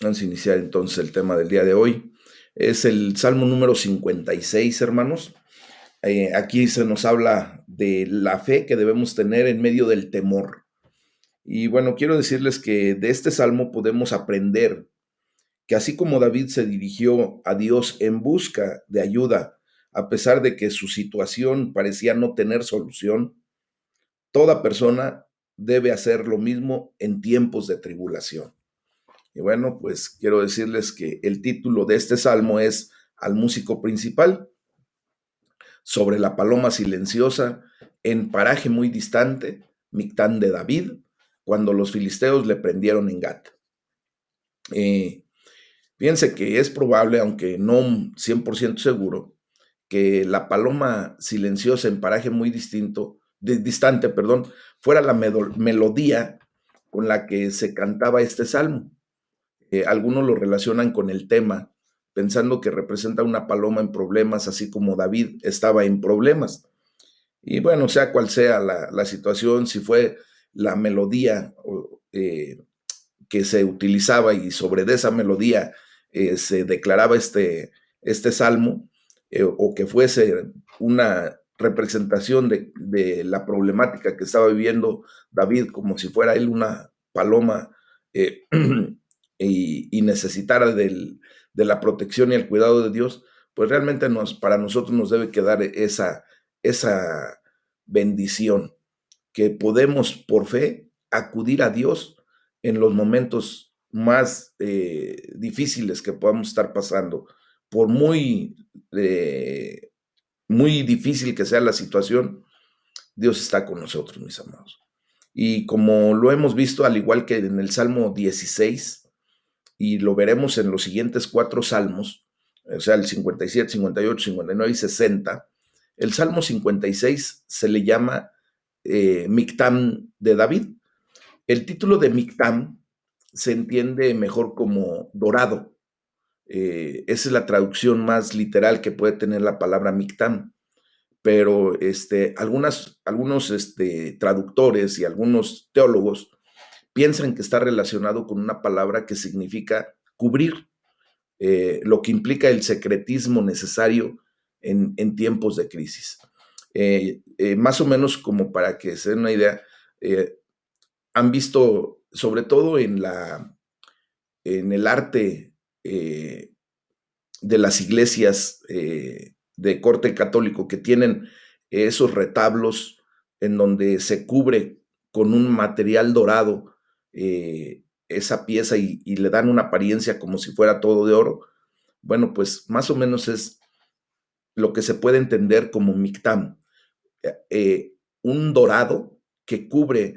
Vamos a iniciar entonces el tema del día de hoy. Es el Salmo número 56, hermanos. Aquí se nos habla de la fe que debemos tener en medio del temor. Y bueno, quiero decirles que de este salmo podemos aprender que así como David se dirigió a Dios en busca de ayuda, a pesar de que su situación parecía no tener solución, toda persona debe hacer lo mismo en tiempos de tribulación. Y bueno, pues quiero decirles que el título de este salmo es Al músico principal, sobre la paloma silenciosa, en paraje muy distante, Mictán de David, cuando los filisteos le prendieron en Gat. Eh, Fíjense que es probable, aunque no 100% seguro, que la paloma silenciosa en paraje muy distante, fuera la melodía con la que se cantaba este salmo. Algunos lo relacionan con el tema, pensando que representa una paloma en problemas, así como David estaba en problemas. Y bueno, sea cual sea la situación, si fue la melodía que se utilizaba y sobre de esa melodía se declaraba este salmo, o que fuese una representación de la problemática que estaba viviendo David, como si fuera él una paloma eh, y necesitara de la protección y el cuidado de Dios, pues realmente para nosotros nos debe quedar esa bendición, que podemos por fe acudir a Dios en los momentos más difíciles que podamos estar pasando. Por muy difícil que sea la situación, Dios está con nosotros, mis amados. Y como lo hemos visto, al igual que en el Salmo 16, y lo veremos en los siguientes 4 salmos, o sea, el 57, 58, 59 y 60, el Salmo 56 se le llama Mictam de David. El título de Mictam se entiende mejor como dorado. Esa es la traducción más literal que puede tener la palabra Mictam. Pero algunos traductores y algunos teólogos piensan que está relacionado con una palabra que significa cubrir, lo que implica el secretismo necesario en tiempos de crisis. Más o menos como para que se den una idea, han visto, sobre todo en el arte de las iglesias de corte católico, que tienen esos retablos en donde se cubre con un material dorado esa pieza y le dan una apariencia como si fuera todo de oro. Bueno, pues más o menos es lo que se puede entender como mictam, un dorado que cubre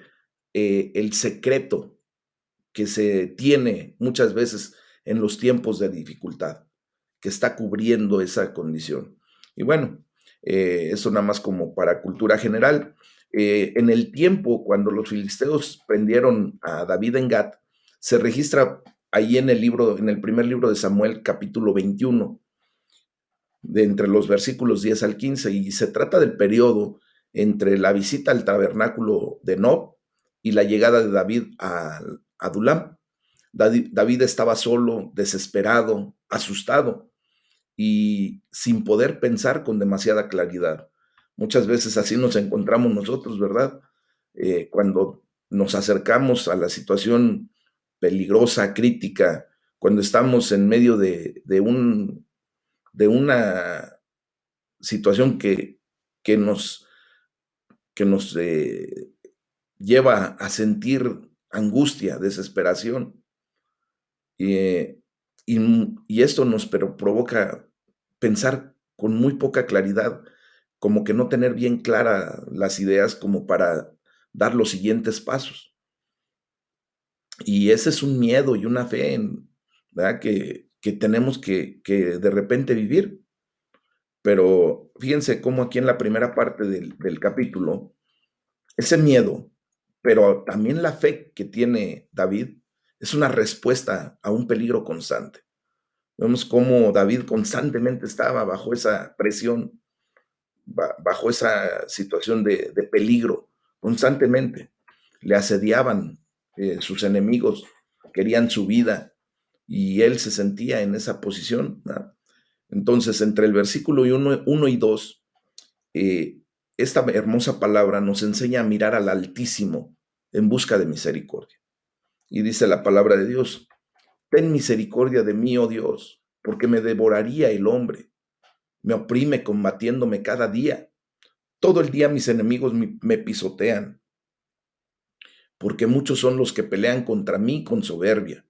el secreto que se tiene muchas veces en los tiempos de dificultad, que está cubriendo esa condición. Y bueno, eso nada más como para cultura general. En el tiempo, cuando los filisteos prendieron a David en Gat, se registra ahí en el primer libro de Samuel, capítulo 21, de entre los versículos 10 al 15, y se trata del periodo entre la visita al tabernáculo de Nob y la llegada de David a Adulam. David estaba solo, desesperado, asustado y sin poder pensar con demasiada claridad. Muchas veces así nos encontramos nosotros, ¿verdad? Cuando nos acercamos a la situación peligrosa, crítica, cuando estamos en medio de una situación que nos, que nos lleva a sentir angustia, desesperación. Eh, y esto provoca pensar con muy poca claridad, como que no tener bien claras las ideas como para dar los siguientes pasos. Y ese es un miedo y una fe, ¿verdad? Que tenemos que de repente vivir. Pero fíjense cómo aquí en la primera parte del capítulo, ese miedo, pero también la fe que tiene David, es una respuesta a un peligro constante. Vemos cómo David constantemente estaba bajo esa presión, bajo esa situación de peligro, constantemente. Le asediaban sus enemigos, querían su vida, y él se sentía en esa posición, ¿verdad? Entonces, entre el versículo 1 y 2, eh, esta hermosa palabra nos enseña a mirar al Altísimo en busca de misericordia. Y dice la palabra de Dios: ten misericordia de mí, oh Dios, porque me devoraría el hombre. Me oprime combatiéndome cada día. Todo el día mis enemigos me pisotean, porque muchos son los que pelean contra mí con soberbia.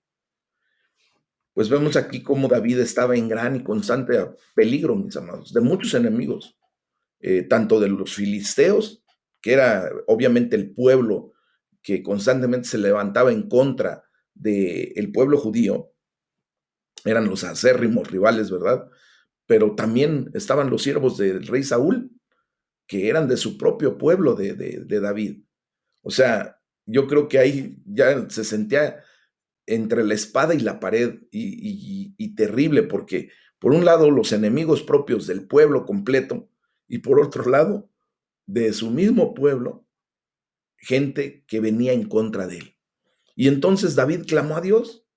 Pues vemos aquí cómo David estaba en gran y constante peligro, mis amados, de muchos enemigos, tanto de los filisteos, que era obviamente el pueblo que constantemente se levantaba en contra del pueblo judío, eran los acérrimos rivales, ¿verdad? Pero también estaban los siervos del rey Saúl, que eran de su propio pueblo de David. O sea, yo creo que ahí ya se sentía entre la espada y la pared y terrible, porque por un lado los enemigos propios del pueblo completo y por otro lado de su mismo pueblo, gente que venía en contra de él. Y entonces David clamó a Dios: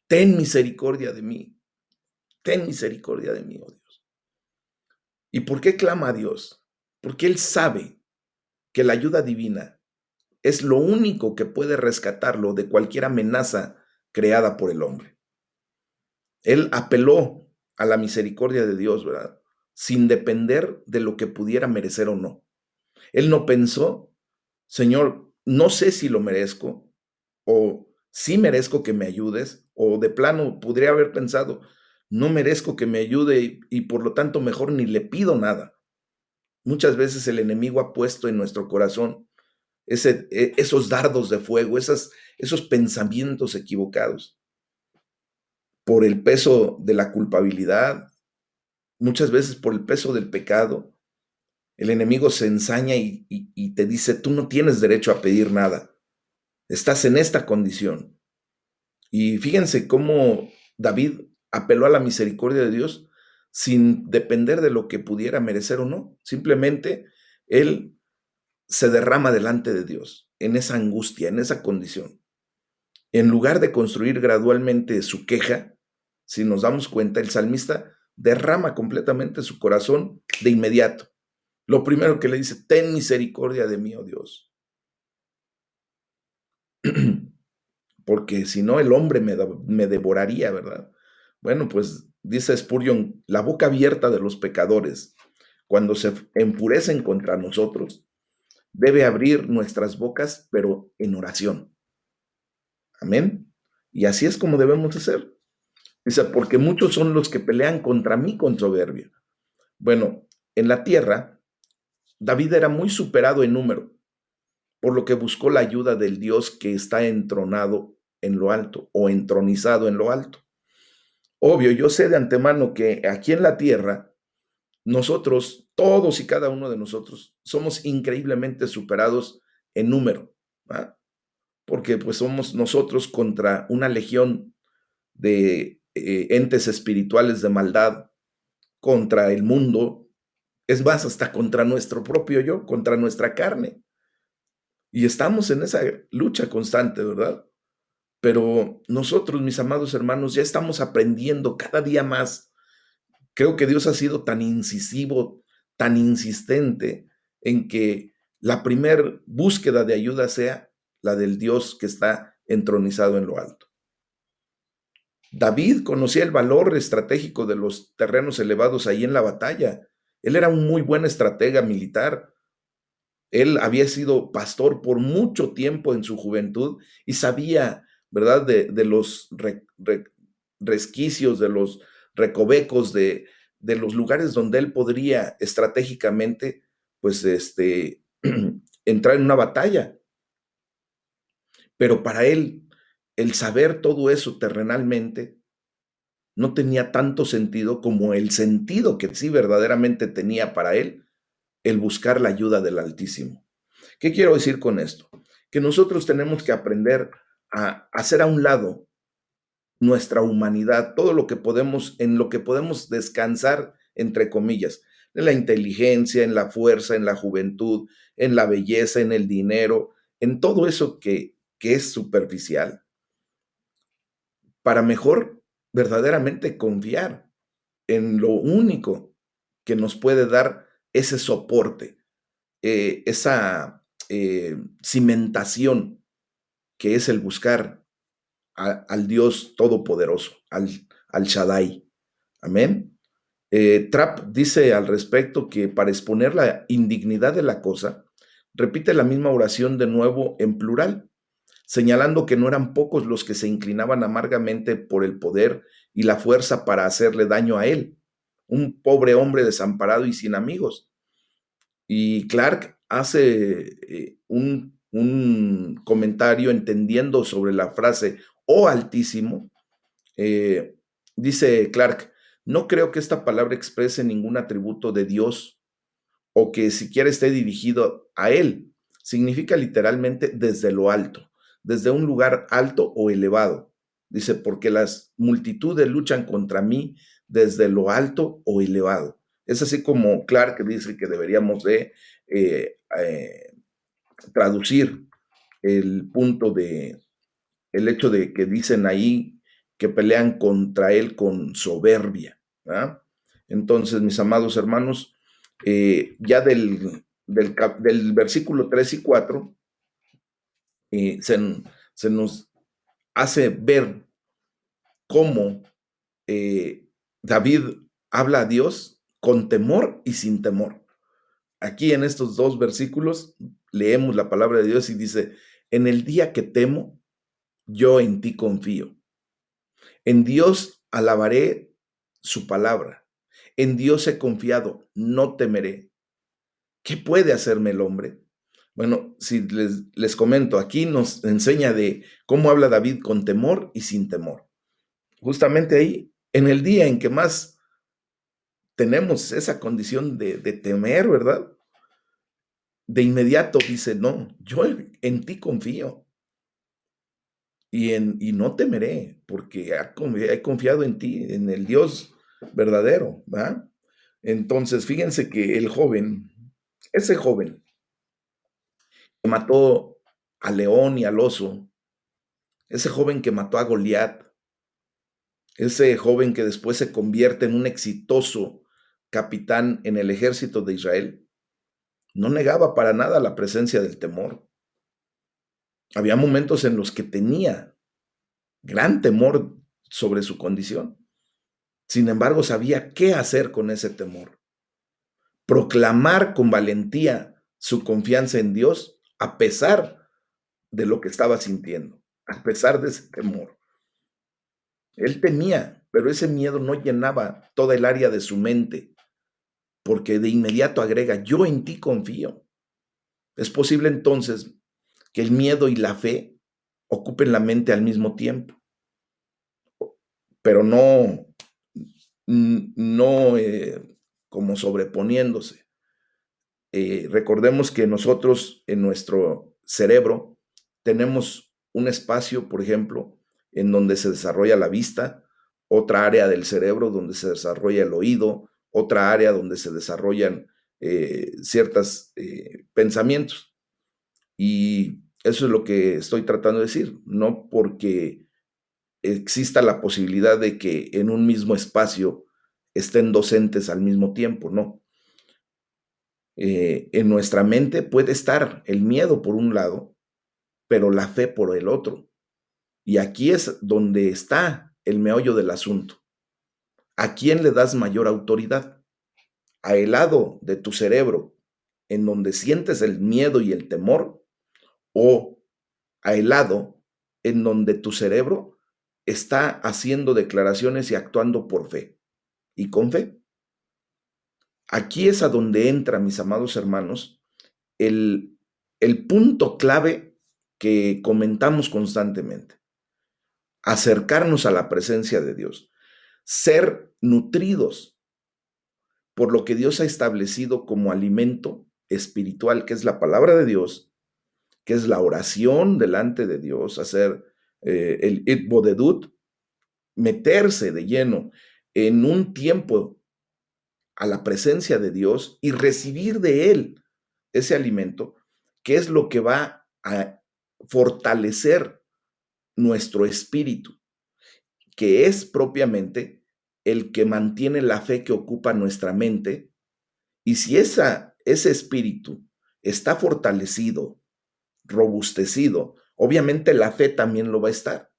ten misericordia de mí, ten misericordia de mí, oh Dios. ¿Y por qué clama a Dios? Porque él sabe que la ayuda divina es lo único que puede rescatarlo de cualquier amenaza creada por el hombre. Él apeló a la misericordia de Dios, ¿verdad? Sin depender de lo que pudiera merecer o no. Él no pensó: Señor, no sé si lo merezco, o sí merezco que me ayudes, o de plano podría haber pensado: no merezco que me ayude y por lo tanto mejor ni le pido nada. Muchas veces el enemigo ha puesto en nuestro corazón esos dardos de fuego, esos pensamientos equivocados por el peso de la culpabilidad, muchas veces por el peso del pecado. El enemigo se ensaña y te dice: tú no tienes derecho a pedir nada, estás en esta condición. Y fíjense cómo David apeló a la misericordia de Dios sin depender de lo que pudiera merecer o no. Simplemente él se derrama delante de Dios en esa angustia, en esa condición. En lugar de construir gradualmente su queja, si nos damos cuenta, el salmista derrama completamente su corazón de inmediato. Lo primero que le dice: ten misericordia de mí, oh Dios. Porque si no, el hombre me devoraría, ¿verdad? Bueno, pues dice Spurgeon: la boca abierta de los pecadores, cuando se enfurecen contra nosotros, debe abrir nuestras bocas, pero en oración. Amén. Y así es como debemos hacer. Dice: porque muchos son los que pelean contra mí con soberbia. Bueno, en la tierra, David era muy superado en número, por lo que buscó la ayuda del Dios que está entronado en lo alto o entronizado en lo alto. Obvio, yo sé de antemano que aquí en la tierra, nosotros, todos y cada uno de nosotros, somos increíblemente superados en número, ¿va? Porque pues somos nosotros contra una legión de entes espirituales de maldad, contra el mundo, es más, hasta contra nuestro propio yo, contra nuestra carne. Y estamos en esa lucha constante, ¿verdad? Pero nosotros, mis amados hermanos, ya estamos aprendiendo cada día más. Creo que Dios ha sido tan incisivo, tan insistente en que la primer búsqueda de ayuda sea la del Dios que está entronizado en lo alto. David conocía el valor estratégico de los terrenos elevados ahí en la batalla. Él era un muy buen estratega militar. Él había sido pastor por mucho tiempo en su juventud y sabía, ¿verdad?, de los resquicios, de los recovecos, de los lugares donde él podría estratégicamente, pues, entrar en una batalla. Pero para él, el saber todo eso terrenalmente no tenía tanto sentido como el sentido que sí verdaderamente tenía para él el buscar la ayuda del Altísimo. ¿Qué quiero decir con esto? Que nosotros tenemos que aprender a hacer a un lado nuestra humanidad, todo lo que podemos, en lo que podemos descansar, entre comillas, en la inteligencia, en la fuerza, en la juventud, en la belleza, en el dinero, en todo eso que es superficial. para mejor verdaderamente confiar en lo único que nos puede dar ese soporte, esa cimentación que es el buscar al Dios Todopoderoso, al Shaddai. Amén. Trapp dice al respecto que para exponer la indignidad de la cosa, repite la misma oración de nuevo en plural, señalando que no eran pocos los que se inclinaban amargamente por el poder y la fuerza para hacerle daño a él, un pobre hombre desamparado y sin amigos. Y Clark hace un comentario entendiendo sobre la frase "oh Altísimo". eh, Dice Clark: no creo que esta palabra exprese ningún atributo de Dios o que siquiera esté dirigido a Él. Significa literalmente desde lo alto, desde un lugar alto o elevado. Dice, porque las multitudes luchan contra mí desde lo alto o elevado. Es así como Clark dice que deberíamos de eh, eh, traducir el punto de el hecho de que dicen ahí que pelean contra él con soberbia, ¿verdad? Entonces, mis amados hermanos, ya del versículo 3 y 4, eh, se, se nos hace ver cómo David habla a Dios con temor y sin temor. Aquí en estos dos versículos leemos la palabra de Dios y dice, en el día que temo, yo en ti confío. En Dios alabaré su palabra. En Dios he confiado, no temeré. ¿Qué puede hacerme el hombre? Bueno, si les comento, aquí nos enseña de cómo habla David con temor y sin temor. Justamente ahí, en el día en que más tenemos esa condición de temer, ¿verdad? De inmediato dice, no, yo en ti confío y no temeré, porque he confiado en ti, en el Dios verdadero, ¿va? Entonces, fíjense que ese joven que mató al león y al oso, ese joven que mató a Goliat, ese joven que después se convierte en un exitoso capitán en el ejército de Israel, no negaba para nada la presencia del temor. Había momentos en los que tenía gran temor sobre su condición. Sin embargo, sabía qué hacer con ese temor. Proclamar con valentía su confianza en Dios a pesar de lo que estaba sintiendo, a pesar de ese temor. Él temía, pero ese miedo no llenaba toda el área de su mente, porque de inmediato agrega, yo en ti confío. Es posible entonces que el miedo y la fe ocupen la mente al mismo tiempo, pero no como sobreponiéndose. Recordemos que nosotros en nuestro cerebro tenemos un espacio, por ejemplo, en donde se desarrolla la vista, otra área del cerebro donde se desarrolla el oído, otra área donde se desarrollan ciertos pensamientos. Y eso es lo que estoy tratando de decir, no porque exista la posibilidad de que en un mismo espacio estén docentes al mismo tiempo, no. En nuestra mente puede estar el miedo por un lado, pero la fe por el otro. Y aquí es donde está el meollo del asunto. ¿A quién le das mayor autoridad? ¿A el lado de tu cerebro en donde sientes el miedo y el temor? ¿O a el lado en donde tu cerebro está haciendo declaraciones y actuando por fe y con fe? Aquí es a donde entra, mis amados hermanos, el, el punto clave que comentamos constantemente, acercarnos a la presencia de Dios, ser nutridos por lo que Dios ha establecido como alimento espiritual, que es la palabra de Dios, que es la oración delante de Dios, hacer el itbodedut, meterse de lleno en un tiempo a la presencia de Dios y recibir de Él ese alimento, que es lo que va a fortalecer nuestro espíritu. que es propiamente el que mantiene la fe que ocupa nuestra mente, y si ese espíritu está fortalecido, robustecido, obviamente la fe también lo va a estar.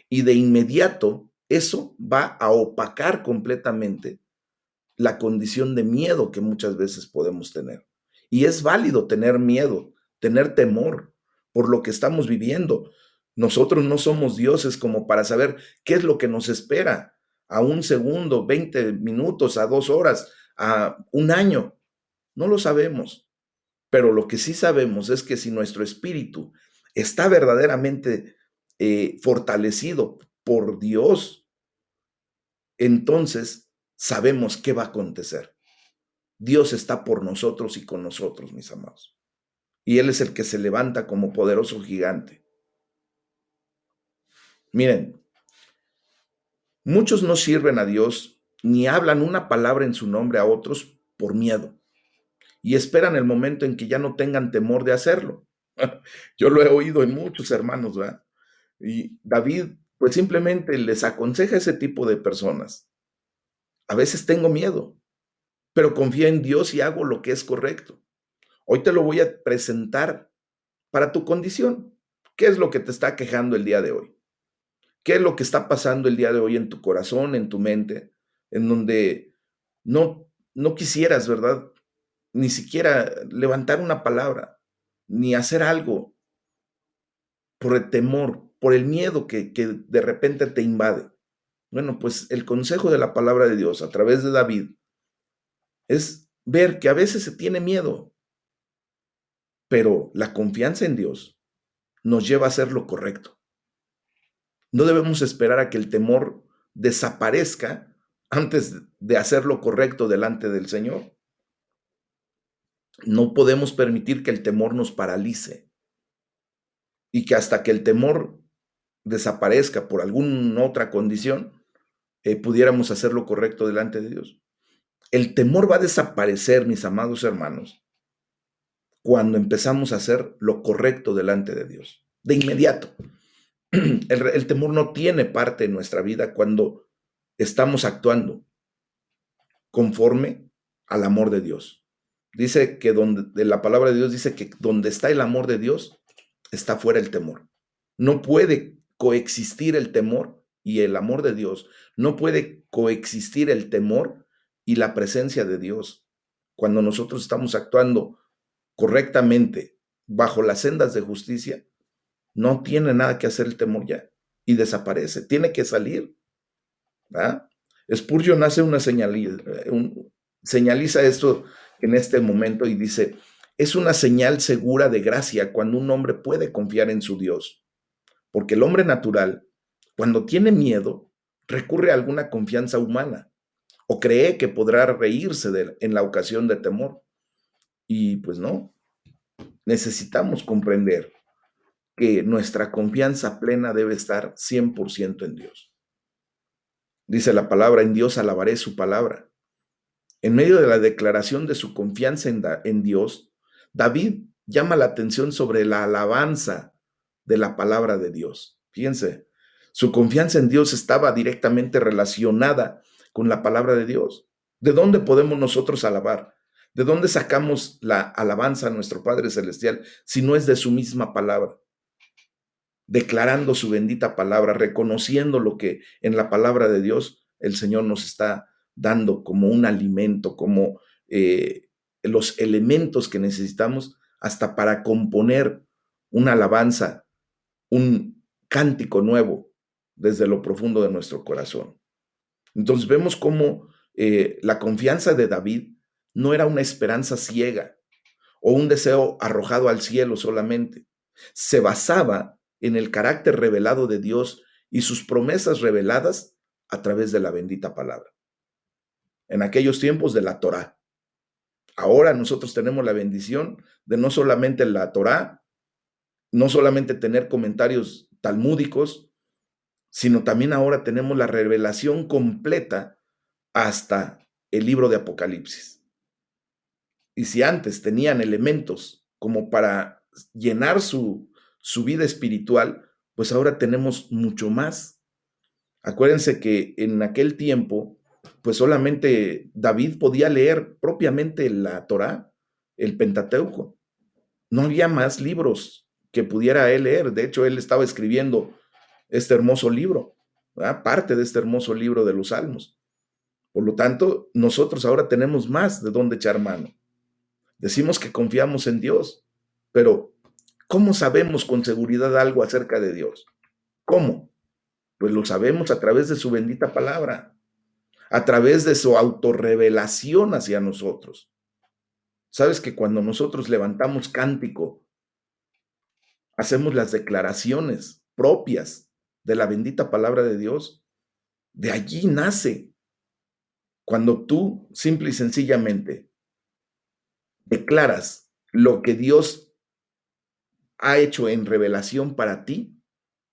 Y de inmediato eso va a opacar completamente la condición de miedo que muchas veces podemos tener. Y es válido tener miedo, tener temor por lo que estamos viviendo. Nosotros no somos dioses como para saber qué es lo que nos espera a un segundo, 20 minutos, a 2 horas, a un año. No lo sabemos. Pero lo que sí sabemos es que si nuestro espíritu está verdaderamente fortalecido por Dios, entonces sabemos qué va a acontecer. Dios está por nosotros y con nosotros, mis amados. Y Él es el que se levanta como poderoso gigante. Miren, muchos no sirven a Dios ni hablan una palabra en su nombre a otros por miedo y esperan el momento en que ya no tengan temor de hacerlo. Yo lo he oído en muchos hermanos, ¿verdad? Y David, pues simplemente les aconseja a ese tipo de personas. A veces tengo miedo, pero confía en Dios y hago lo que es correcto. Hoy te lo voy a presentar para tu condición. ¿Qué es lo que te está quejando el día de hoy? ¿Qué es lo que está pasando el día de hoy en tu corazón, en tu mente, en donde no quisieras, ¿verdad? Ni siquiera levantar una palabra, ni hacer algo por el temor, por el miedo que de repente te invade. Bueno, pues el consejo de la palabra de Dios a través de David es ver que a veces se tiene miedo, pero la confianza en Dios nos lleva a hacer lo correcto. No debemos esperar a que el temor desaparezca antes de hacer lo correcto delante del Señor. No podemos permitir que el temor nos paralice y que hasta que el temor desaparezca por alguna otra condición, pudiéramos hacer lo correcto delante de Dios. El temor va a desaparecer, mis amados hermanos, cuando empezamos a hacer lo correcto delante de Dios. De inmediato. El temor no tiene parte en nuestra vida cuando estamos actuando conforme al amor de Dios. Dice que de la palabra de Dios dice que donde está el amor de Dios, está fuera el temor. No puede coexistir el temor y el amor de Dios. No puede coexistir el temor y la presencia de Dios. Cuando nosotros estamos actuando correctamente bajo las sendas de justicia, no tiene nada que hacer el temor ya y desaparece. Tiene que salir. ¿Verdad? Spurgeon hace señaliza esto en este momento y dice, es una señal segura de gracia cuando un hombre puede confiar en su Dios, porque el hombre natural, cuando tiene miedo, recurre a alguna confianza humana o cree que podrá reírse en la ocasión de temor. Y pues no, necesitamos comprender que nuestra confianza plena debe estar 100% en Dios. Dice la palabra, en Dios alabaré su palabra. En medio de la declaración de su confianza en Dios, David llama la atención sobre la alabanza de la palabra de Dios. Fíjense, su confianza en Dios estaba directamente relacionada con la palabra de Dios. ¿De dónde podemos nosotros alabar? ¿De dónde sacamos la alabanza a nuestro Padre Celestial si no es de su misma palabra? Declarando su bendita palabra, reconociendo lo que en la palabra de Dios el Señor nos está dando como un alimento, como los elementos que necesitamos hasta para componer una alabanza, un cántico nuevo desde lo profundo de nuestro corazón. Entonces vemos cómo la confianza de David no era una esperanza ciega o un deseo arrojado al cielo solamente. Se basaba en el carácter revelado de Dios y sus promesas reveladas a través de la bendita palabra. En aquellos tiempos de la Torá. Ahora nosotros tenemos la bendición de no solamente la Torá, no solamente tener comentarios talmúdicos, sino también ahora tenemos la revelación completa hasta el libro de Apocalipsis. Y si antes tenían elementos como para llenar su vida espiritual, pues ahora tenemos mucho más. Acuérdense que en aquel tiempo, pues solamente David podía leer propiamente la Torá, el Pentateuco. No había más libros que pudiera él leer. De hecho, él estaba escribiendo este hermoso libro, ¿verdad? Parte de este hermoso libro de los Salmos. Por lo tanto, nosotros ahora tenemos más de dónde echar mano. Decimos que confiamos en Dios, pero ¿cómo sabemos con seguridad algo acerca de Dios? ¿Cómo? Pues lo sabemos a través de su bendita palabra, a través de su autorrevelación hacia nosotros. Sabes que cuando nosotros levantamos cántico, hacemos las declaraciones propias de la bendita palabra de Dios, de allí nace. Cuando tú simple y sencillamente declaras lo que Dios ha hecho en revelación para ti,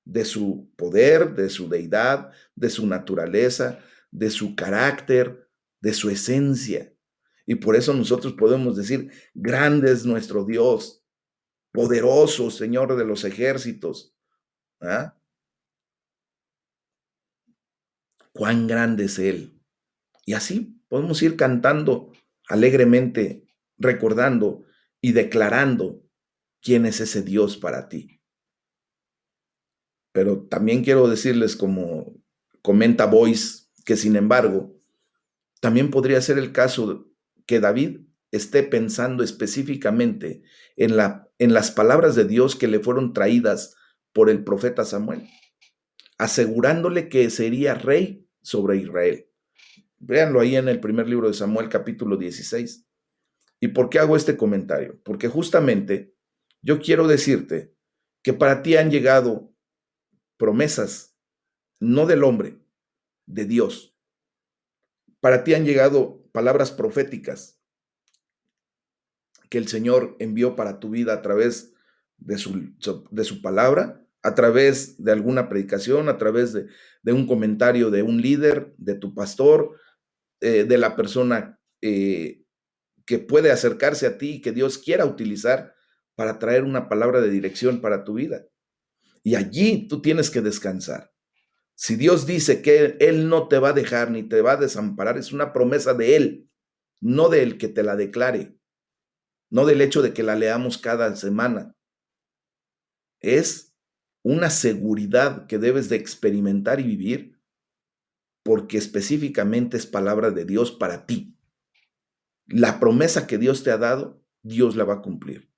de su poder, de su deidad, de su naturaleza, de su carácter, de su esencia. Y por eso nosotros podemos decir, grande es nuestro Dios, poderoso Señor de los ejércitos. ¿Ah? Cuán grande es Él. Y así podemos ir cantando alegremente, recordando y declarando quién es ese Dios para ti. Pero también quiero decirles, como comenta Boyce, que sin embargo, también podría ser el caso que David esté pensando específicamente en las palabras de Dios que le fueron traídas por el profeta Samuel, asegurándole que sería rey sobre Israel. Véanlo ahí en el primer libro de Samuel, capítulo 16. ¿Y por qué hago este comentario? Porque justamente yo quiero decirte que para ti han llegado promesas, no del hombre, de Dios. Para ti han llegado palabras proféticas que el Señor envió para tu vida a través de su palabra, a través de alguna predicación, a través de un comentario de un líder, de tu pastor, de la persona que puede acercarse a ti y que Dios quiera utilizar para traer una palabra de dirección para tu vida. Y allí tú tienes que descansar. Si Dios dice que Él no te va a dejar ni te va a desamparar, es una promesa de Él, no del que te la declare, no del hecho de que la leamos cada semana. Es una seguridad que debes de experimentar y vivir porque específicamente es palabra de Dios para ti. La promesa que Dios te ha dado, Dios la va a cumplir.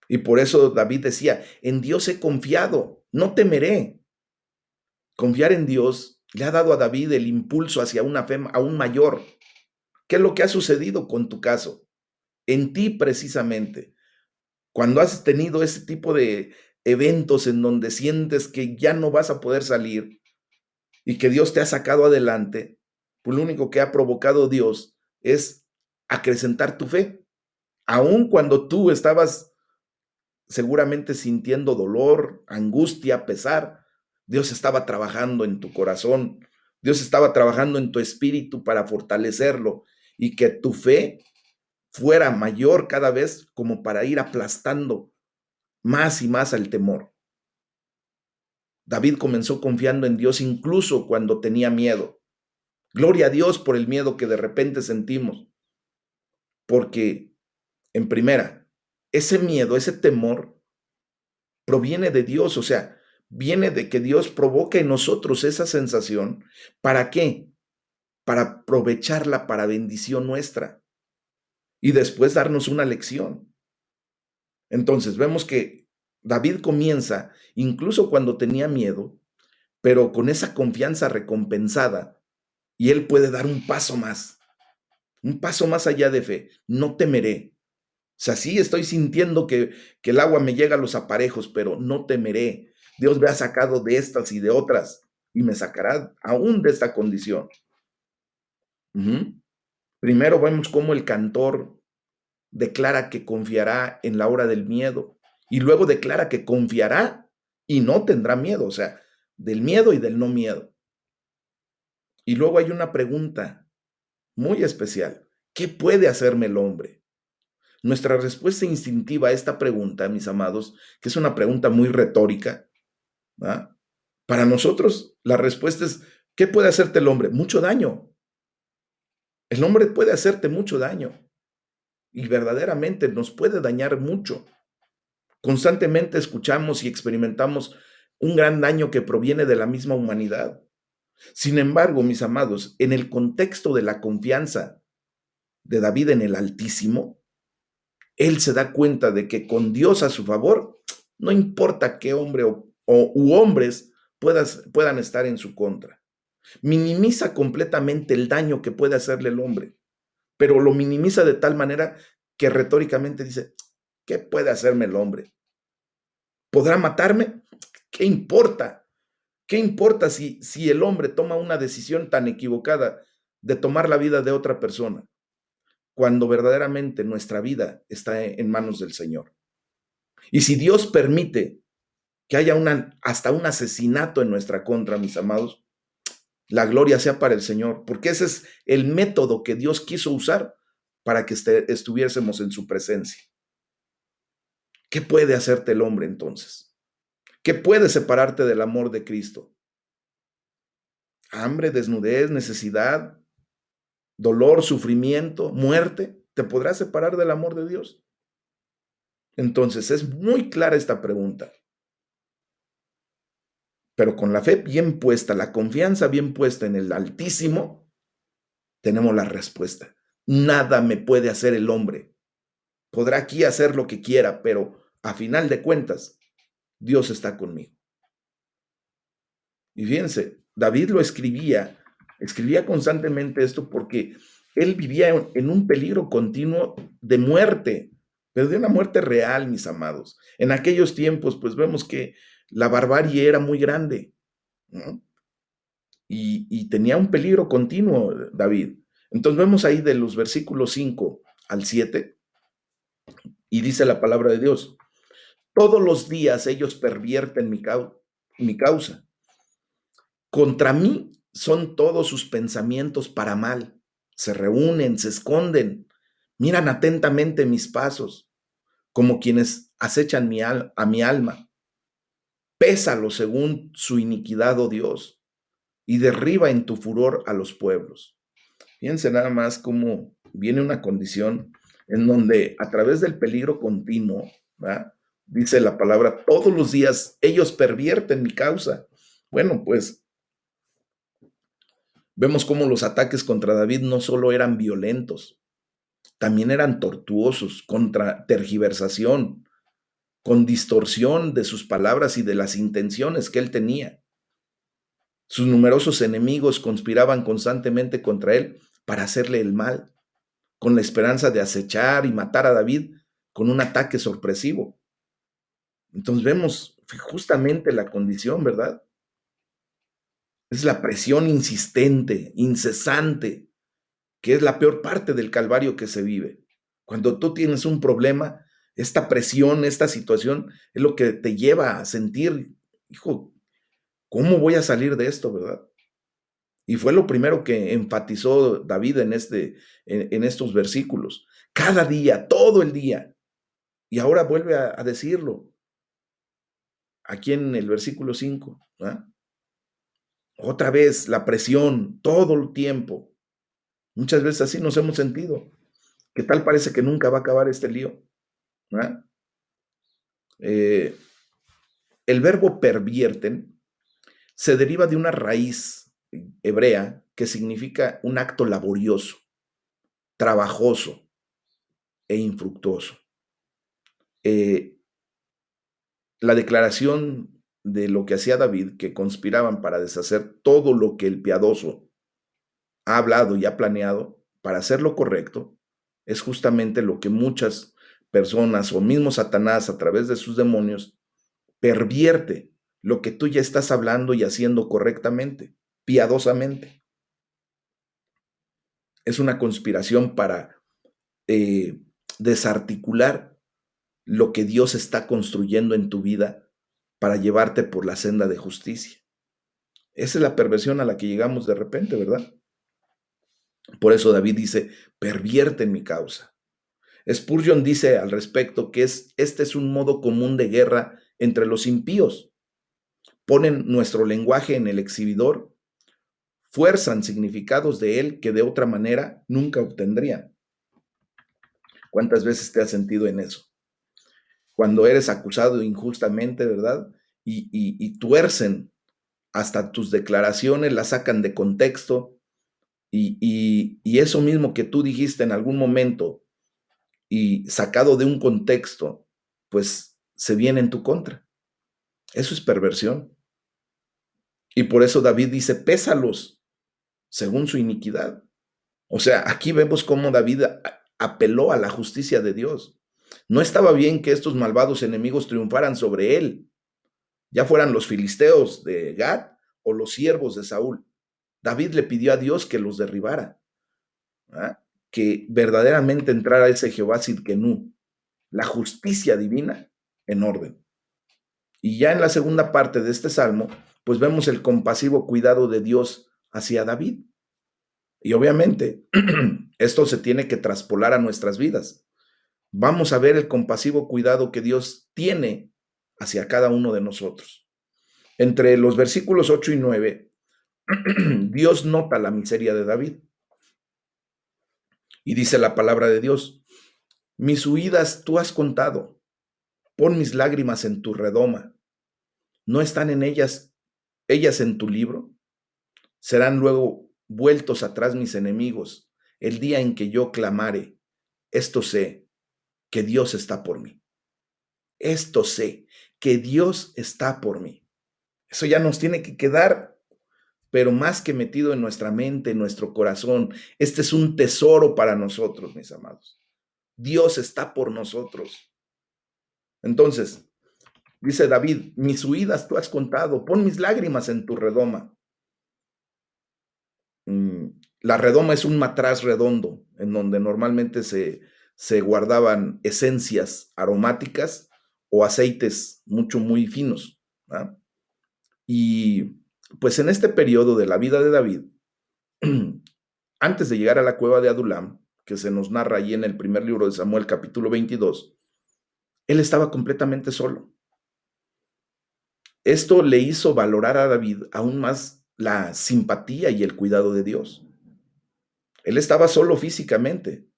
Y por eso David decía, en Dios he confiado, no temeré. Confiar en Dios le ha dado a David el impulso hacia una fe aún mayor. ¿Qué es lo que ha sucedido con tu caso? En ti precisamente. Cuando has tenido ese tipo de eventos en donde sientes que ya no vas a poder salir y que Dios te ha sacado adelante, pues lo único que ha provocado Dios es acrecentar tu fe. Aun cuando tú estabas seguramente sintiendo dolor, angustia, pesar, Dios estaba trabajando en tu corazón, Dios estaba trabajando en tu espíritu para fortalecerlo y que tu fe fuera mayor cada vez como para ir aplastando más y más al temor. David comenzó confiando en Dios incluso cuando tenía miedo. Gloria a Dios por el miedo que de repente sentimos, porque en primera, ese miedo, ese temor proviene de Dios, o sea, viene de que Dios provoca en nosotros esa sensación. ¿Para qué? Para aprovecharla para bendición nuestra y después darnos una lección. Entonces vemos que David comienza, incluso cuando tenía miedo, pero con esa confianza recompensada, y él puede dar un paso más allá de fe. No temeré. O sea, sí estoy sintiendo que el agua me llega a los aparejos, pero no temeré. Dios me ha sacado de estas y de otras y me sacará aún de esta condición. Ujú. Primero vemos cómo el cantor declara que confiará en la hora del miedo y luego declara que confiará y no tendrá miedo, o sea, del miedo y del no miedo. Y luego hay una pregunta muy especial. ¿Qué puede hacerme el hombre? Nuestra respuesta instintiva a esta pregunta, mis amados, que es una pregunta muy retórica, ¿ah? Para nosotros, la respuesta es, ¿qué puede hacerte el hombre? Mucho daño. El hombre puede hacerte mucho daño y verdaderamente nos puede dañar mucho. Constantemente escuchamos y experimentamos un gran daño que proviene de la misma humanidad. Sin embargo, mis amados, en el contexto de la confianza de David en el Altísimo, él se da cuenta de que con Dios a su favor, no importa qué hombre u hombres puedan estar en su contra. Minimiza completamente el daño que puede hacerle el hombre, pero lo minimiza de tal manera que retóricamente dice, ¿qué puede hacerme el hombre? ¿Podrá matarme? ¿Qué importa? ¿Qué importa si el hombre toma una decisión tan equivocada de tomar la vida de otra persona, cuando verdaderamente nuestra vida está en manos del Señor? Y si Dios permite que haya hasta un asesinato en nuestra contra, mis amados, la gloria sea para el Señor, porque ese es el método que Dios quiso usar para que estuviésemos en su presencia. ¿Qué puede hacerte el hombre entonces? ¿Qué puede separarte del amor de Cristo? Hambre, desnudez, necesidad, dolor, sufrimiento, muerte, ¿te podrá separar del amor de Dios? Entonces es muy clara esta pregunta, pero con la fe bien puesta, la confianza bien puesta en el Altísimo, tenemos la respuesta. Nada me puede hacer el hombre. Podrá aquí hacer lo que quiera, pero a final de cuentas, Dios está conmigo. Y fíjense, David lo escribía constantemente esto porque él vivía en un peligro continuo de muerte, pero de una muerte real, mis amados. En aquellos tiempos, pues vemos que la barbarie era muy grande, ¿no? Y tenía un peligro continuo, David. Entonces vemos ahí de los versículos 5 al 7, y dice la palabra de Dios, todos los días ellos pervierten mi causa. Contra mí son todos sus pensamientos para mal. Se reúnen, se esconden, miran atentamente mis pasos, como quienes acechan a mi alma. Pésalo según su iniquidad, oh Dios, y derriba en tu furor a los pueblos. Fíjense nada más cómo viene una condición en donde a través del peligro continuo, ¿verdad? Dice la palabra, todos los días ellos pervierten mi causa. Bueno, pues vemos cómo los ataques contra David no solo eran violentos, también eran tortuosos, contra tergiversación, con distorsión de sus palabras y de las intenciones que él tenía. Sus numerosos enemigos conspiraban constantemente contra él para hacerle el mal, con la esperanza de acechar y matar a David con un ataque sorpresivo. Entonces vemos justamente la condición, ¿verdad? Es la presión insistente, incesante, que es la peor parte del calvario que se vive. Cuando tú tienes un problema, esta presión, esta situación, es lo que te lleva a sentir, hijo, ¿cómo voy a salir de esto, verdad? Y fue lo primero que enfatizó David en estos versículos. Cada día, todo el día. Y ahora vuelve a decirlo aquí en el versículo 5. ¿Ah? Otra vez la presión, todo el tiempo. Muchas veces así nos hemos sentido. ¿Qué tal parece que nunca va a acabar este lío? ¿Ah? Eh, el verbo pervierten se deriva de una raíz hebrea que significa un acto laborioso, trabajoso e infructuoso. Eh, la declaración de lo que hacía David, que conspiraban para deshacer todo lo que el piadoso ha hablado y ha planeado para hacer lo correcto, es justamente lo que muchas personas o mismo Satanás a través de sus demonios pervierte lo que tú ya estás hablando y haciendo correctamente, piadosamente. Es una conspiración para eh, desarticular lo que Dios está construyendo en tu vida para llevarte por la senda de justicia. Esa es la perversión a la que llegamos de repente, ¿verdad? Por eso David dice, pervierte mi causa. Spurgeon dice al respecto que este es un modo común de guerra entre los impíos. ponen nuestro lenguaje en el exhibidor, fuerzan significados de él que de otra manera nunca obtendrían. ¿Cuántas veces te has sentido en eso? Cuando eres acusado injustamente, ¿verdad? Y tuercen hasta tus declaraciones, las sacan de contexto y eso mismo que tú dijiste en algún momento y sacado de un contexto, pues se viene en tu contra. Eso es perversión. Y por eso David dice, pésalos según su iniquidad. O sea, aquí vemos cómo David apeló a la justicia de Dios. No estaba bien que estos malvados enemigos triunfaran sobre él, ya fueran los filisteos de Gad o los siervos de Saúl. David le pidió a Dios que los derribara, ¿ah? Que verdaderamente entrara ese Jehová Sidkenú, la justicia divina en orden. Y ya en la segunda parte de este salmo, pues vemos el compasivo cuidado de Dios hacia David. Y obviamente esto se tiene que traspolar a nuestras vidas. Vamos a ver el compasivo cuidado que Dios tiene hacia cada uno de nosotros. Entre los versículos 8 y 9, Dios nota la miseria de David. Y dice la palabra de Dios, mis huidas tú has contado, pon mis lágrimas en tu redoma. ¿No están en ellas en tu libro? Serán luego vueltos atrás mis enemigos el día en que yo clamare. Esto sé, que Dios está por mí. Esto sé, que Dios está por mí. Eso ya nos tiene que quedar, pero más que metido en nuestra mente, en nuestro corazón. Este es un tesoro para nosotros, mis amados. Dios está por nosotros. Entonces, dice David, mis huidas tú has contado, pon mis lágrimas en tu redoma. La redoma es un matraz redondo en donde normalmente se guardaban esencias aromáticas o aceites muy finos, ¿verdad? Y pues en este periodo de la vida de David, antes de llegar a la cueva de Adulam, que se nos narra allí en el primer libro de Samuel, capítulo 22, él estaba completamente solo. Esto le hizo valorar a David aún más la simpatía y el cuidado de Dios. Él estaba solo físicamente,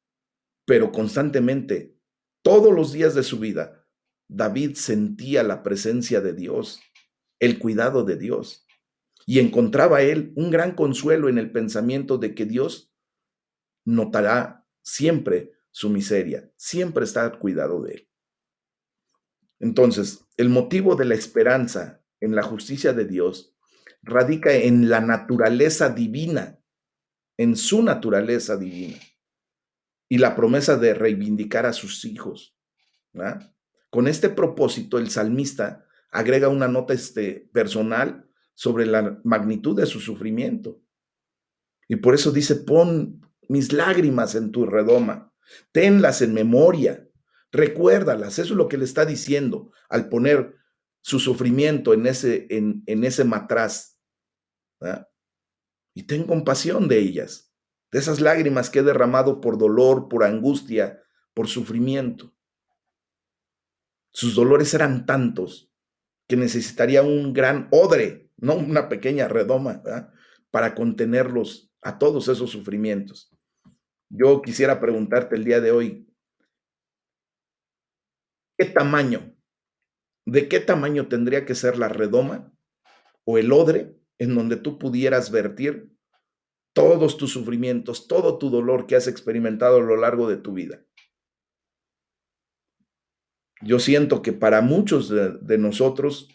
pero constantemente, todos los días de su vida, David sentía la presencia de Dios, el cuidado de Dios, y encontraba él un gran consuelo en el pensamiento de que Dios notará siempre su miseria, siempre está al cuidado de él. Entonces, el motivo de la esperanza en la justicia de Dios radica en la naturaleza divina, en su naturaleza divina, y la promesa de reivindicar a sus hijos, ¿verdad? Con este propósito, el salmista agrega una nota personal sobre la magnitud de su sufrimiento. Y por eso dice, pon mis lágrimas en tu redoma, tenlas en memoria, recuérdalas. Eso es lo que le está diciendo al poner su sufrimiento en ese matraz, ¿verdad? Y ten compasión de ellas, de esas lágrimas que he derramado por dolor, por angustia, por sufrimiento. Sus dolores eran tantos que necesitaría un gran odre, no una pequeña redoma, ¿verdad? Para contenerlos a todos esos sufrimientos. Yo quisiera preguntarte el día de hoy, ¿qué tamaño, de qué tamaño tendría que ser la redoma o el odre en donde tú pudieras vertir todos tus sufrimientos, todo tu dolor que has experimentado a lo largo de tu vida? Yo siento que para muchos de nosotros,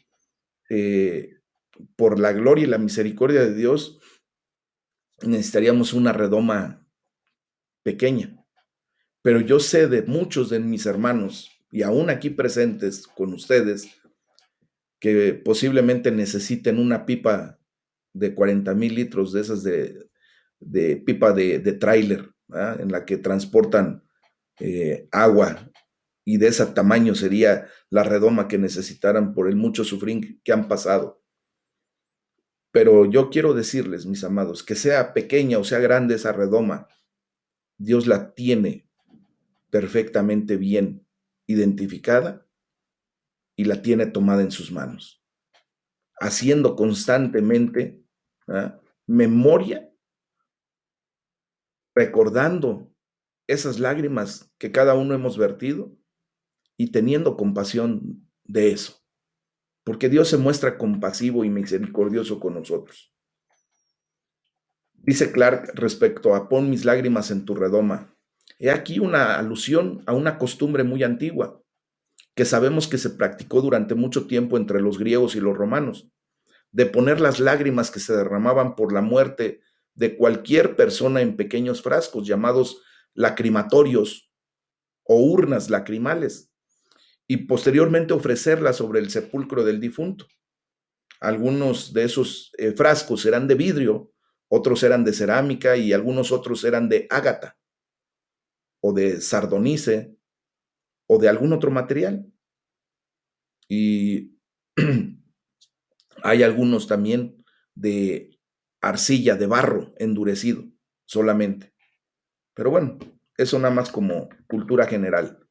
eh, por la gloria y la misericordia de Dios, necesitaríamos una redoma pequeña. Pero yo sé de muchos de mis hermanos, y aún aquí presentes con ustedes, que posiblemente necesiten una pipa de 40,000 litros de esas de pipa de tráiler, ¿verdad? En la que transportan agua, y de ese tamaño sería la redoma que necesitaran por el mucho sufrir que han pasado. Pero yo quiero decirles, mis amados, que sea pequeña o sea grande esa redoma, Dios la tiene perfectamente bien identificada y la tiene tomada en sus manos. haciendo constantemente, ¿ah?, memoria, recordando esas lágrimas que cada uno hemos vertido y teniendo compasión de eso, porque Dios se muestra compasivo y misericordioso con nosotros. Dice Clark respecto a pon mis lágrimas en tu redoma. He aquí una alusión a una costumbre muy antigua, que sabemos que se practicó durante mucho tiempo entre los griegos y los romanos, de poner las lágrimas que se derramaban por la muerte de cualquier persona en pequeños frascos llamados lacrimatorios o urnas lacrimales, y posteriormente ofrecerlas sobre el sepulcro del difunto. Algunos de esos frascos eran de vidrio, otros eran de cerámica y algunos otros eran de ágata o de sardonice o de algún otro material. Y hay algunos también de arcilla, de barro endurecido solamente. Pero bueno, eso nada más como cultura general.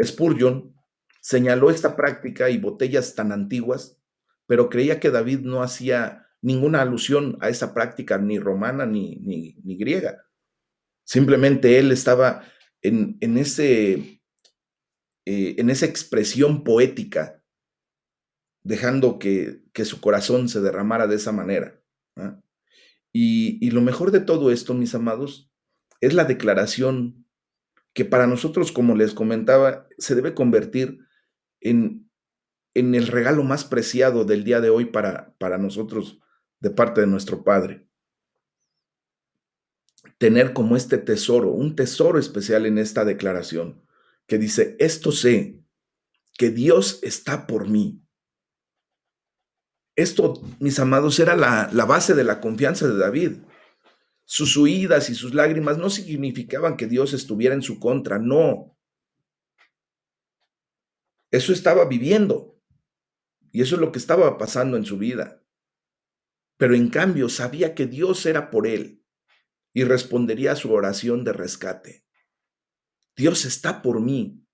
Spurgeon señaló esta práctica y botellas tan antiguas, pero creía que David no hacía ninguna alusión a esa práctica ni romana ni griega. Simplemente él estaba en esa expresión poética, dejando que su corazón se derramara de esa manera, ¿ah? Y lo mejor de todo esto, mis amados, es la declaración que para nosotros, como les comentaba, se debe convertir en, en el regalo más preciado del día de hoy para nosotros de parte de nuestro Padre. Tener como este tesoro, un tesoro especial en esta declaración, que dice, esto sé, que Dios está por mí. Esto, mis amados, era la base de la confianza de David. Sus huidas y sus lágrimas no significaban que Dios estuviera en su contra, no. Eso estaba viviendo y eso es lo que estaba pasando en su vida. Pero en cambio sabía que Dios era por él y respondería a su oración de rescate. Dios está por mí.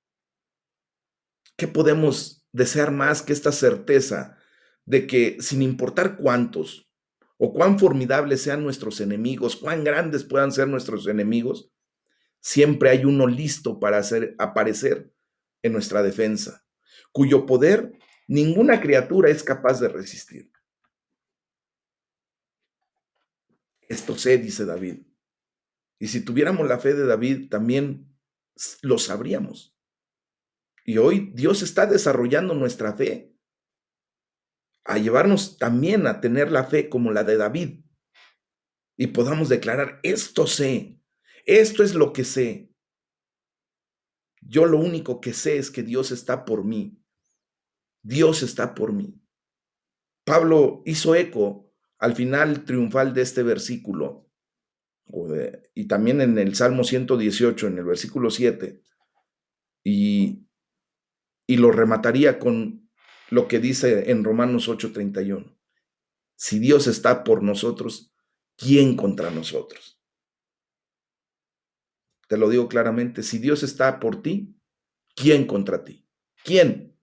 ¿Qué podemos desear más que esta certeza de que sin importar cuántos o cuán formidables sean nuestros enemigos, cuán grandes puedan ser nuestros enemigos, siempre hay uno listo para hacer aparecer en nuestra defensa, cuyo poder ninguna criatura es capaz de resistir? Esto sé, dice David. Y si tuviéramos la fe de David, también lo sabríamos. Y hoy Dios está desarrollando nuestra fe, a llevarnos también a tener la fe como la de David y podamos declarar, esto sé, esto es lo que sé. Yo lo único que sé es que Dios está por mí. Dios está por mí. Pablo hizo eco al final triunfal de este versículo y también en el Salmo 118, en el versículo 7, y, y lo remataría con lo que dice en Romanos 8:31. Si Dios está por nosotros, ¿quién contra nosotros? Te lo digo claramente, si Dios está por ti, ¿quién contra ti? ¿Quién?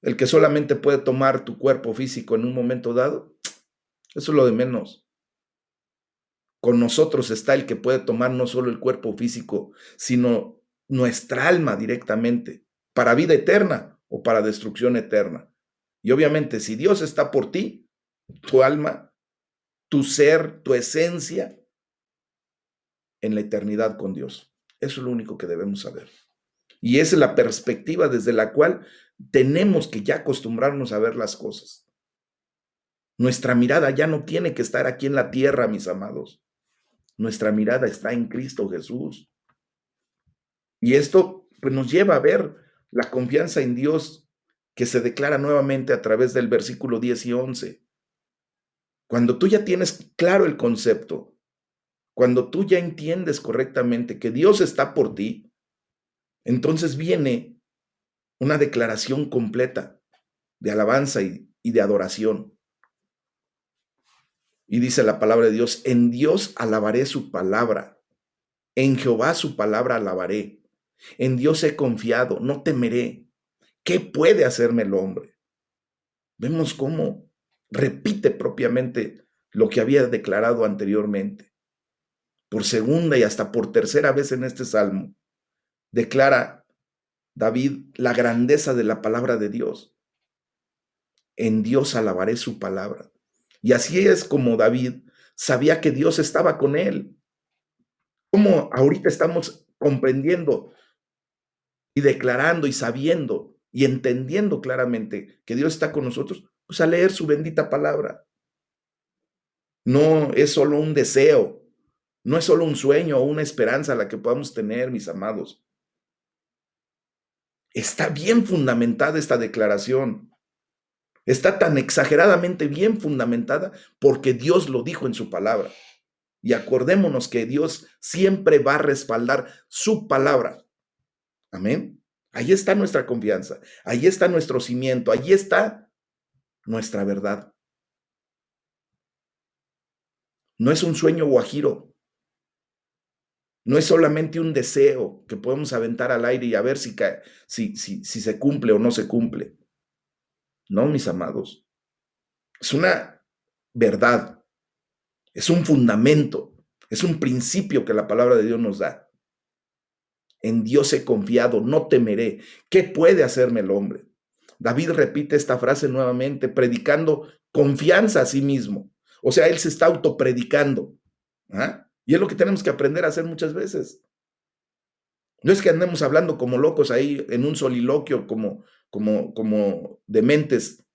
El que solamente puede tomar tu cuerpo físico en un momento dado, eso es lo de menos. Con nosotros está el que puede tomar no solo el cuerpo físico, sino nuestra alma directamente, para vida eterna o para destrucción eterna. Y obviamente, si Dios está por ti, tu alma, tu ser, tu esencia, en la eternidad con Dios. Eso es lo único que debemos saber. Y esa es la perspectiva desde la cual tenemos que ya acostumbrarnos a ver las cosas. Nuestra mirada ya no tiene que estar aquí en la tierra, mis amados. Nuestra mirada está en Cristo Jesús. Y esto pues, nos lleva a ver la confianza en Dios que se declara nuevamente a través del versículo 10 y 11. Cuando tú ya tienes claro el concepto, cuando tú ya entiendes correctamente que Dios está por ti, entonces viene una declaración completa de alabanza y de adoración. Y dice la palabra de Dios, en Dios alabaré su palabra, en Jehová su palabra alabaré, en Dios he confiado, no temeré. ¿Qué puede hacerme el hombre? vemos cómo repite propiamente lo que había declarado anteriormente. Por segunda y hasta por tercera vez en este salmo, declara David la grandeza de la palabra de Dios. En Dios alabaré su palabra. Y así es como David sabía que Dios estaba con él. Como ahorita estamos comprendiendo y declarando y sabiendo y entendiendo claramente que Dios está con nosotros, pues a leer su bendita palabra. No es solo un deseo, no es solo un sueño o una esperanza la que podamos tener, mis amados. Está bien fundamentada esta declaración. Está tan exageradamente bien fundamentada porque Dios lo dijo en su palabra. Y acordémonos que Dios siempre va a respaldar su palabra. Amén. Ahí está nuestra confianza, ahí está nuestro cimiento, ahí está nuestra verdad. No es un sueño guajiro, no es solamente un deseo que podemos aventar al aire y a ver si se cumple o no se cumple. No, mis amados, es una verdad, es un fundamento, es un principio que la palabra de Dios nos da. En Dios he confiado, no temeré. ¿Qué puede hacerme el hombre? David repite esta frase nuevamente, predicando confianza a sí mismo. O sea, él se está autopredicando. ¿Ah? Y es lo que tenemos que aprender a hacer muchas veces. No es que andemos hablando como locos ahí en un soliloquio, como dementes,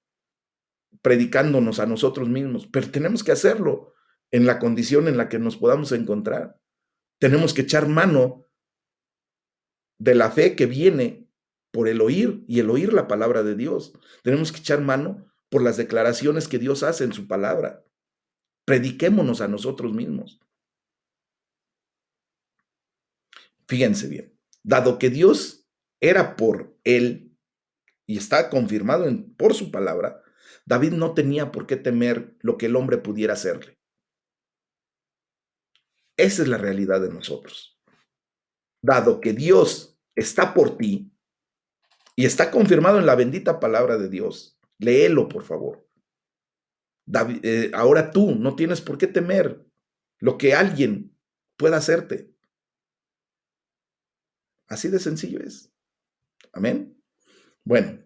predicándonos a nosotros mismos, pero tenemos que hacerlo en la condición en la que nos podamos encontrar. Tenemos que echar mano de la fe que viene por el oír y el oír la palabra de Dios. Tenemos que echar mano por las declaraciones que Dios hace en su palabra. Prediquémonos a nosotros mismos. Fíjense bien, dado que Dios era por él y está confirmado por su palabra, David no tenía por qué temer lo que el hombre pudiera hacerle. Esa es la realidad de nosotros. Dado que Dios está por ti y está confirmado en la bendita palabra de Dios, léelo por favor. David, ahora tú no tienes por qué temer lo que alguien pueda hacerte. Así de sencillo es. Amén. Bueno,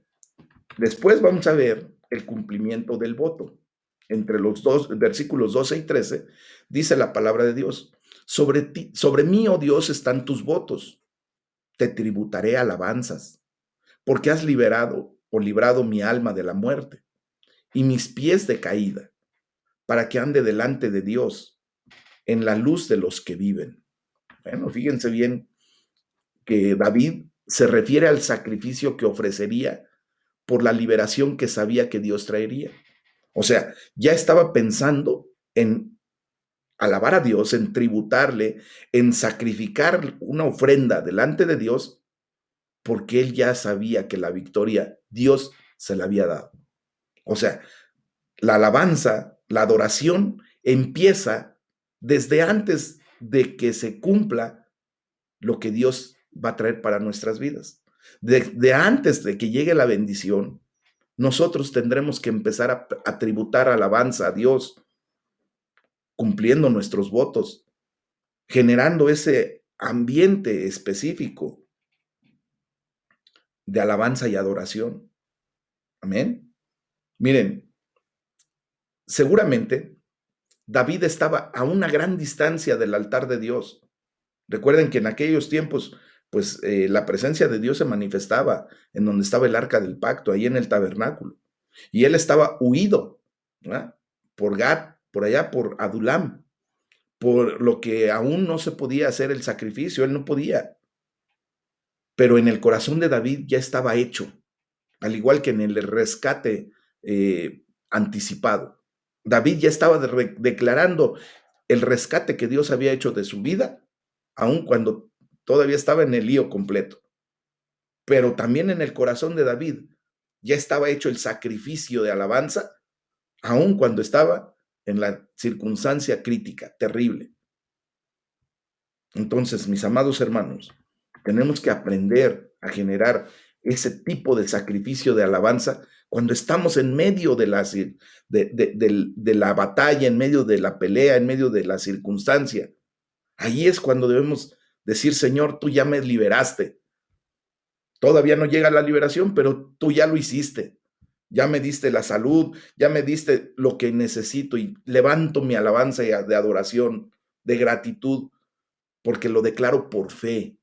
después vamos a ver el cumplimiento del voto. Entre los dos versículos 12 y 13 dice la palabra de Dios: sobre ti, sobre mí, oh Dios, están tus votos. Te tributaré alabanzas, porque has liberado o librado mi alma de la muerte y mis pies de caída, para que ande delante de Dios en la luz de los que viven. Bueno, fíjense bien que David se refiere al sacrificio que ofrecería por la liberación que sabía que Dios traería. O sea, ya estaba pensando en alabar a Dios, en tributarle, en sacrificar una ofrenda delante de Dios, porque él ya sabía que la victoria Dios se la había dado. O sea, la alabanza, la adoración empieza desde antes de que se cumpla lo que Dios va a traer para nuestras vidas. De antes de que llegue la bendición, nosotros tendremos que empezar a tributar alabanza a Dios, cumpliendo nuestros votos, generando ese ambiente específico de alabanza y adoración. Amén. Miren, seguramente David estaba a una gran distancia del altar de Dios. Recuerden que en aquellos tiempos, pues la presencia de Dios se manifestaba en donde estaba el arca del pacto, ahí en el tabernáculo. Y él estaba huido, ¿verdad? Por Gad, por allá, por Adulam, por lo que aún no se podía hacer el sacrificio, él no podía. Pero en el corazón de David ya estaba hecho, al igual que en el rescate anticipado. David ya estaba declarando el rescate que Dios había hecho de su vida, aun cuando todavía estaba en el lío completo. Pero también en el corazón de David ya estaba hecho el sacrificio de alabanza, aun cuando estaba en la circunstancia crítica, terrible. Entonces, mis amados hermanos, tenemos que aprender a generar ese tipo de sacrificio de alabanza cuando estamos en medio de la batalla, en medio de la pelea, en medio de la circunstancia. Ahí es cuando debemos decir, Señor, tú ya me liberaste. Todavía no llega la liberación, pero tú ya lo hiciste. Ya me diste la salud, ya me diste lo que necesito y levanto mi alabanza de adoración, de gratitud, porque lo declaro por fe,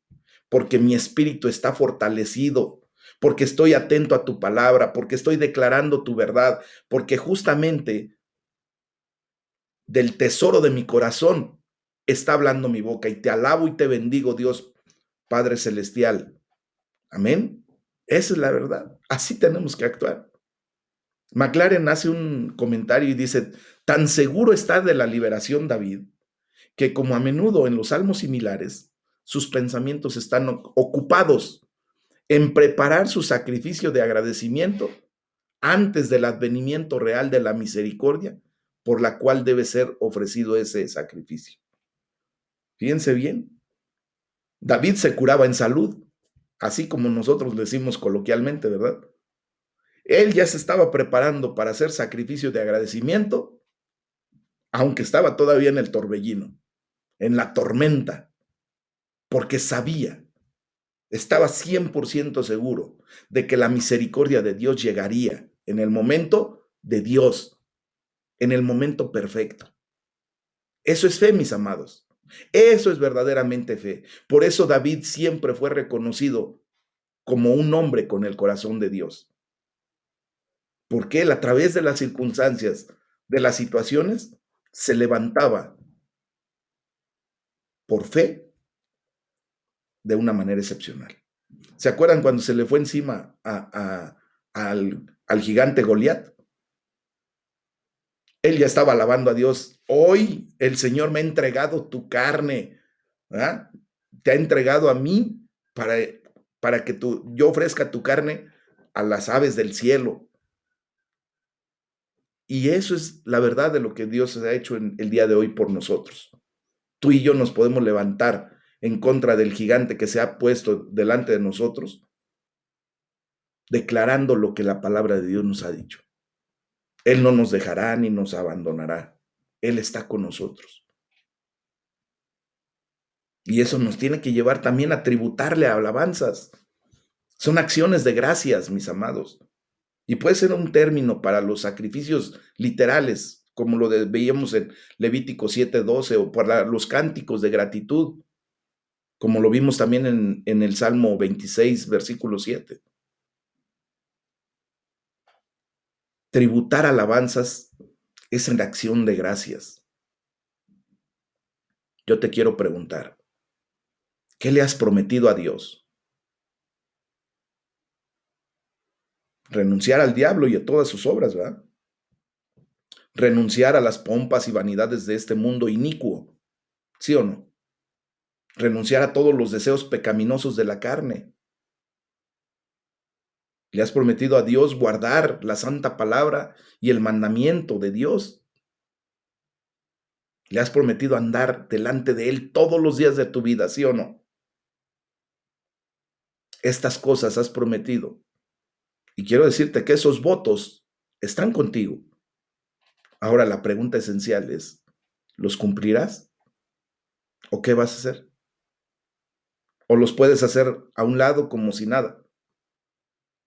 porque mi espíritu está fortalecido, porque estoy atento a tu palabra, porque estoy declarando tu verdad, porque justamente del tesoro de mi corazón está hablando mi boca y te alabo y te bendigo, Dios Padre Celestial. Amén. Esa es la verdad. Así tenemos que actuar. McLaren hace un comentario y dice, tan seguro está de la liberación David, que como a menudo en los salmos similares, sus pensamientos están ocupados en preparar su sacrificio de agradecimiento antes del advenimiento real de la misericordia por la cual debe ser ofrecido ese sacrificio. Fíjense bien, David se curaba en salud, así como nosotros decimos coloquialmente, ¿verdad? Él ya se estaba preparando para hacer sacrificio de agradecimiento, aunque estaba todavía en el torbellino, en la tormenta, porque sabía, estaba 100% seguro de que la misericordia de Dios llegaría en el momento de Dios, en el momento perfecto. Eso es fe, mis amados. Eso es verdaderamente fe. Por eso David siempre fue reconocido como un hombre con el corazón de Dios. Porque él, a través de las circunstancias, de las situaciones, se levantaba por fe de una manera excepcional. ¿Se acuerdan cuando se le fue encima al gigante Goliat? Él ya estaba alabando a Dios. Hoy el Señor me ha entregado tu carne, ¿verdad? Te ha entregado a mí para que yo ofrezca tu carne a las aves del cielo. Y eso es la verdad de lo que Dios ha hecho en el día de hoy por nosotros. Tú y yo nos podemos levantar en contra del gigante que se ha puesto delante de nosotros, declarando lo que la palabra de Dios nos ha dicho. Él no nos dejará ni nos abandonará. Él está con nosotros. Y eso nos tiene que llevar también a tributarle alabanzas. Son acciones de gracias, mis amados. Y puede ser un término para los sacrificios literales, como lo veíamos en Levítico 7:12, o para los cánticos de gratitud, como lo vimos también en el Salmo 26, versículo 7. Tributar alabanzas es en acción de gracias. Yo te quiero preguntar, ¿qué le has prometido a Dios? Renunciar al diablo y a todas sus obras, ¿verdad? Renunciar a las pompas y vanidades de este mundo inicuo, ¿sí o no? Renunciar a todos los deseos pecaminosos de la carne. Le has prometido a Dios guardar la santa palabra y el mandamiento de Dios. Le has prometido andar delante de Él todos los días de tu vida, ¿sí o no? Estas cosas has prometido. Y quiero decirte que esos votos están contigo. Ahora la pregunta esencial es, ¿los cumplirás? ¿O qué vas a hacer? ¿O los puedes hacer a un lado como si nada?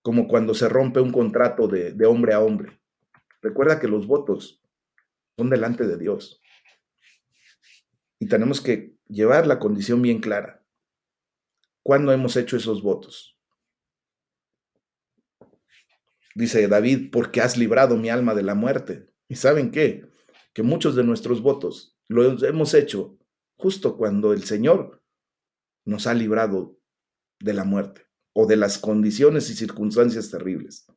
Como cuando se rompe un contrato de hombre a hombre. Recuerda que los votos son delante de Dios. Y tenemos que llevar la condición bien clara. ¿Cuándo hemos hecho esos votos? Dice David, porque has librado mi alma de la muerte. ¿Y saben qué? Que muchos de nuestros votos los hemos hecho justo cuando el Señor nos ha librado de la muerte o de las condiciones y circunstancias terribles.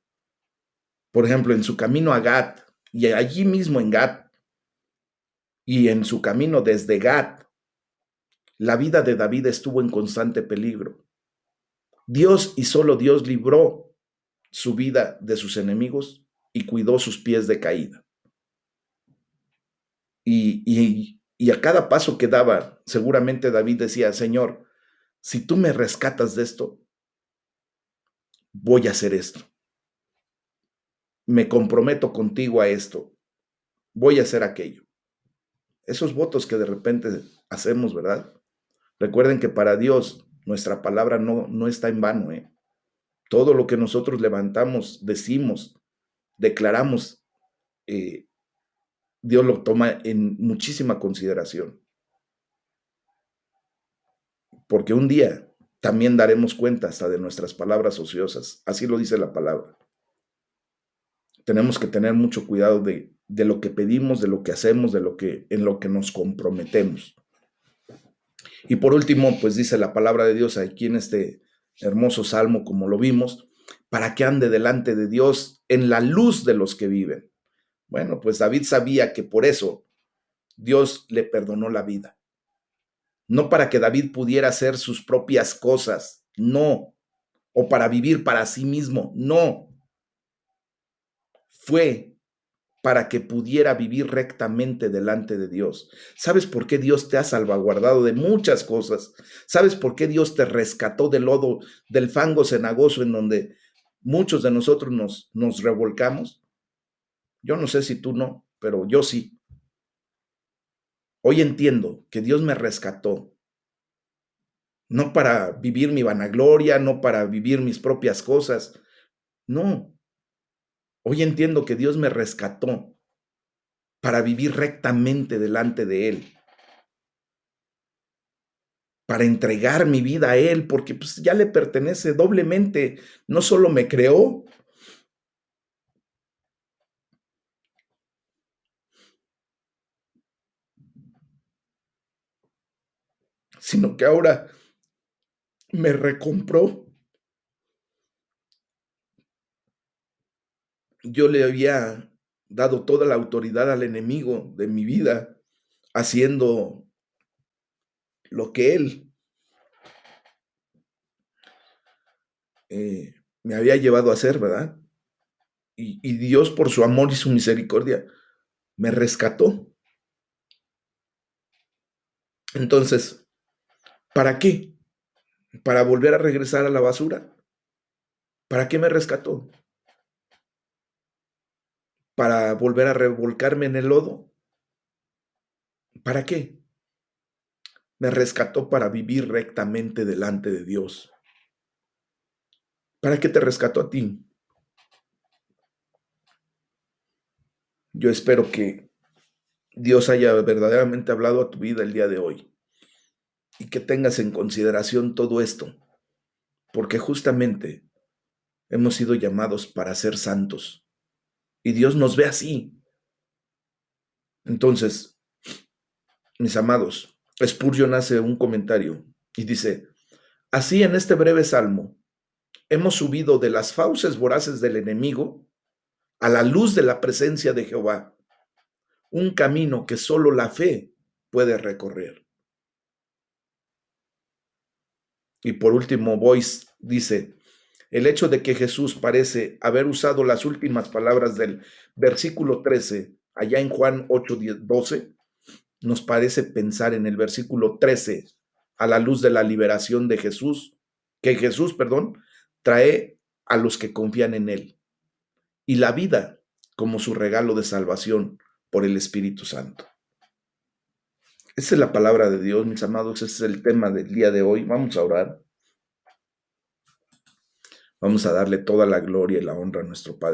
Por ejemplo, en su camino a Gat, y allí mismo en Gat, y en su camino desde Gat, la vida de David estuvo en constante peligro. Dios y solo Dios libró su vida de sus enemigos y cuidó sus pies de caída. Y a cada paso que daba, seguramente David decía, Señor, si tú me rescatas de esto, voy a hacer esto. me comprometo contigo a esto, voy a hacer aquello. Esos votos que de repente hacemos, ¿verdad? Recuerden que para Dios nuestra palabra no está en vano, ¿eh? Todo lo que nosotros levantamos, decimos, declaramos, eh, Dios lo toma en muchísima consideración, porque un día también daremos cuenta hasta de nuestras palabras ociosas. Así lo dice la palabra. Tenemos que tener mucho cuidado de lo que pedimos, de lo que hacemos, en lo que nos comprometemos. Y por último, pues dice la palabra de Dios aquí en este hermoso salmo, como lo vimos, para que ande delante de Dios en la luz de los que viven. Bueno, pues David sabía que por eso Dios le perdonó la vida. No para que David pudiera hacer sus propias cosas, no, o para vivir para sí mismo, no. Fue para que pudiera vivir rectamente delante de Dios. ¿Sabes por qué Dios te ha salvaguardado de muchas cosas? ¿Sabes por qué Dios te rescató del lodo, del fango cenagoso en donde muchos de nosotros nos revolcamos? Yo no sé si tú no, pero yo sí. Hoy entiendo que Dios me rescató, no para vivir mi vanagloria, no para vivir mis propias cosas, no. Hoy entiendo que Dios me rescató para vivir rectamente delante de Él, para entregar mi vida a Él, porque pues, ya le pertenece doblemente. No solo me creó, sino que ahora me recompró. Yo le había dado toda la autoridad al enemigo de mi vida, haciendo lo que Él me había llevado a hacer, ¿verdad? Y Dios, por su amor y su misericordia, me rescató. Entonces, ¿para qué? ¿Para volver a regresar a la basura? ¿Para qué me rescató? ¿Para volver a revolcarme en el lodo? ¿Para qué? Me rescató para vivir rectamente delante de Dios. ¿Para qué te rescató a ti? Yo espero que Dios haya verdaderamente hablado a tu vida el día de hoy y que tengas en consideración todo esto, porque justamente hemos sido llamados para ser santos y Dios nos ve así. Entonces, mis amados, Spurgeon hace un comentario y dice, así en este breve salmo, hemos subido de las fauces voraces del enemigo a la luz de la presencia de Jehová, un camino que solo la fe puede recorrer. Y por último, Boyce dice, el hecho de que Jesús parece haber usado las últimas palabras del versículo 13, allá en Juan 8, 12, nos parece pensar en el versículo 13, a la luz de la liberación de Jesús, que Jesús, trae a los que confían en Él, y la vida como su regalo de salvación por el Espíritu Santo. Esa es la palabra de Dios, mis amados, ese es el tema del día de hoy. Vamos a orar. Vamos a darle toda la gloria y la honra a nuestro Padre.